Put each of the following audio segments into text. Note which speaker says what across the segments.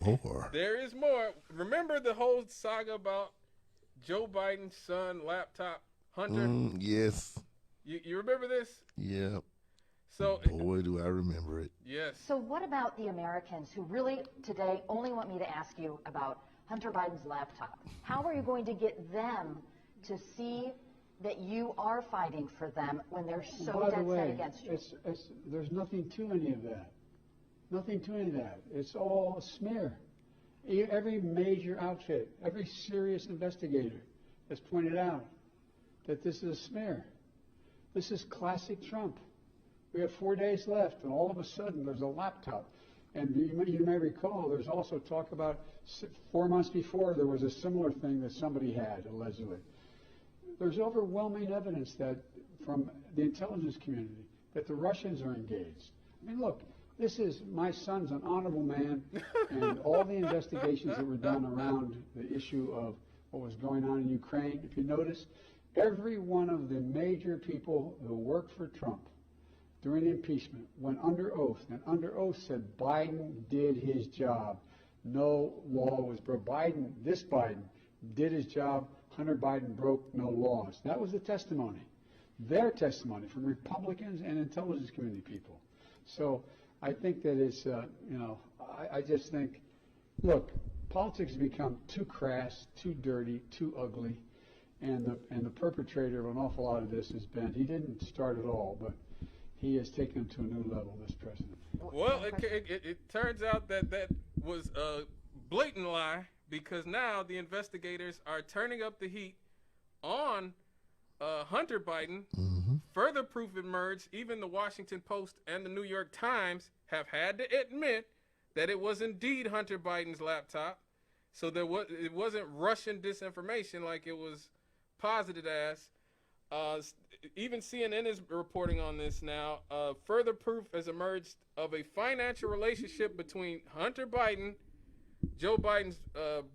Speaker 1: more.
Speaker 2: There is more. Remember the whole saga about Joe Biden's son laptop Hunter?
Speaker 1: Yes.
Speaker 2: You remember this?
Speaker 1: Yeah.
Speaker 2: So
Speaker 1: Boy, do I remember it.
Speaker 2: yes.
Speaker 3: So what about the Americans who really today only want me to ask you about Hunter Biden's laptop? How are you going to get them to see that you are fighting for them when they're so
Speaker 4: By the
Speaker 3: dead set
Speaker 4: way,
Speaker 3: against you?
Speaker 4: there's nothing to any of that. Nothing to any of that. It's all a smear. Every major outfit, every serious investigator has pointed out that this is a smear. This is classic Trump. We have 4 days left, and all of a sudden there's a laptop. And you may recall there's also talk about 4 months before there was a similar thing that somebody had, allegedly. There's overwhelming evidence that from the intelligence community that the Russians are engaged. I mean, look, my son's an honorable man, and all the investigations that were done around the issue of what was going on in Ukraine, if you notice, every one of the major people who worked for Trump during the impeachment went under oath, and under oath said Biden did his job. No law was broken. This Biden did his job. Hunter Biden broke no laws. That was the testimony, their testimony from Republicans and intelligence community people. So I think that it's, I just think, look, politics has become too crass, too dirty, too ugly, and the perpetrator of an awful lot of this has been, he didn't start it all, but he has taken it to a new level, this president.
Speaker 2: Well, it turns out that was a blatant lie, because now the investigators are turning up the heat on Hunter Biden. Further proof emerged. Even the Washington Post and the New York Times have had to admit that it was indeed Hunter Biden's laptop. So it wasn't Russian disinformation like it was posited as. Even CNN is reporting on this now. Further proof has emerged of a financial relationship between Hunter Biden, Joe Biden's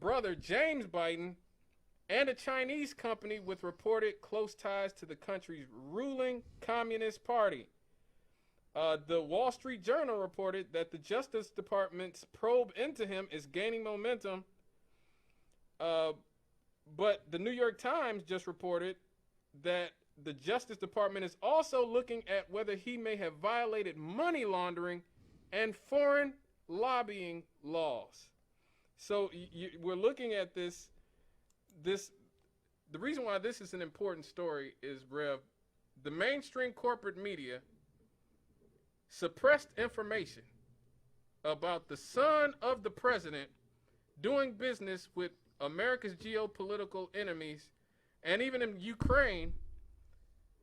Speaker 2: brother, James Biden, and a Chinese company with reported close ties to the country's ruling Communist Party. The Wall Street Journal reported that the Justice Department's probe into him is gaining momentum. But the New York Times just reported that the Justice Department is also looking at whether he may have violated money laundering and foreign lobbying laws. So we're looking at this. The reason why this is an important story is, Rev, the mainstream corporate media suppressed information about the son of the president doing business with America's geopolitical enemies, and even in Ukraine,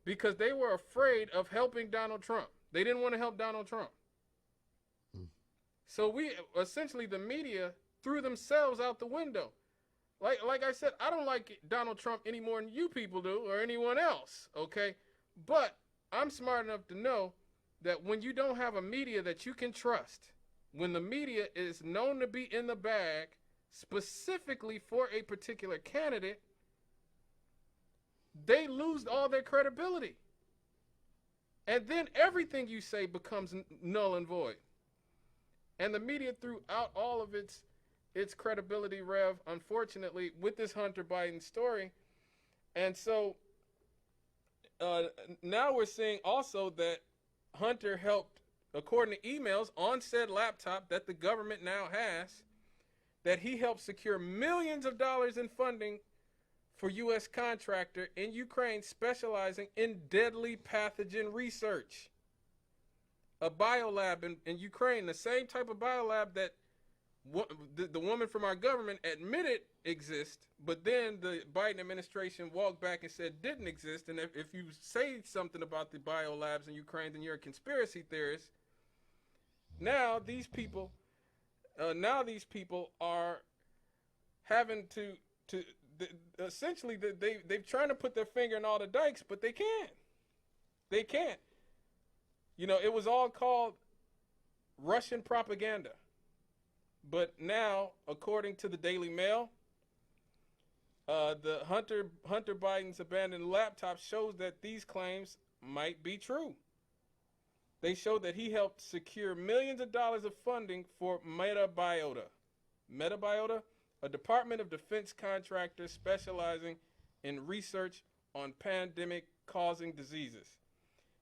Speaker 2: because they were afraid of helping Donald Trump. They didn't want to help Donald Trump. So the media threw themselves out the window. Like I said, I don't like Donald Trump any more than you people do or anyone else, okay? But I'm smart enough to know that when you don't have a media that you can trust, when the media is known to be in the bag specifically for a particular candidate, they lose all their credibility. And then everything you say becomes null and void. And the media threw out all of its credibility, Rev, unfortunately, with this Hunter Biden story. And so now we're seeing also that Hunter helped, according to emails on said laptop that the government now has, that he helped secure millions of dollars in funding for U.S. contractor in Ukraine specializing in deadly pathogen research. A biolab in Ukraine, the same type of biolab that the woman from our government admitted exists, but then the Biden administration walked back and said didn't exist. And if you say something about the biolabs in Ukraine, then you're a conspiracy theorist. Now these people are having to essentially they've trying to put their finger in all the dikes, but they can't. They can't. You know, it was all called Russian propaganda. But now, according to the Daily Mail, the Hunter Biden's abandoned laptop shows that these claims might be true. They show that he helped secure millions of dollars of funding for Meta Biota, Metabiota, a Department of Defense contractor specializing in research on pandemic-causing diseases.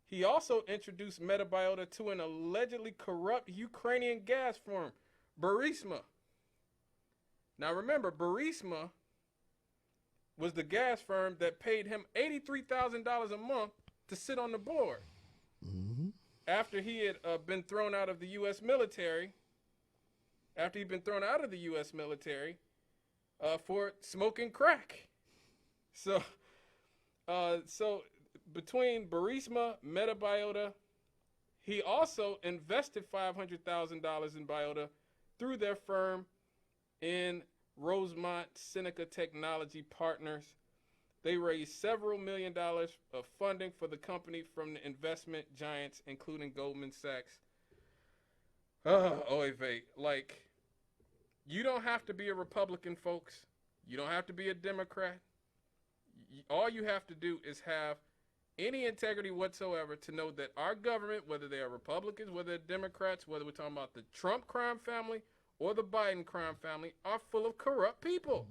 Speaker 2: He also introduced Metabiota to an allegedly corrupt Ukrainian gas firm, Burisma. Now remember, Burisma was the gas firm that paid him $83,000 a month to sit on the board. After he had been thrown out of the U.S. military, for smoking crack. So between Burisma, Metabiota, he also invested $500,000 in Biota through their firm in Rosemont Seneca Technology Partners. They raised several $1 million of funding for the company from the investment giants, including Goldman Sachs. Oy vey. Like, you don't have to be a Republican, folks. You don't have to be a Democrat. All you have to do is have any integrity whatsoever to know that our government, whether they are Republicans, whether they're Democrats, whether we're talking about the Trump crime family or the Biden crime family, are full of corrupt people.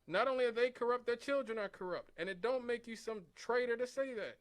Speaker 2: Not only are they corrupt, their children are corrupt. And it don't make you some traitor to say that.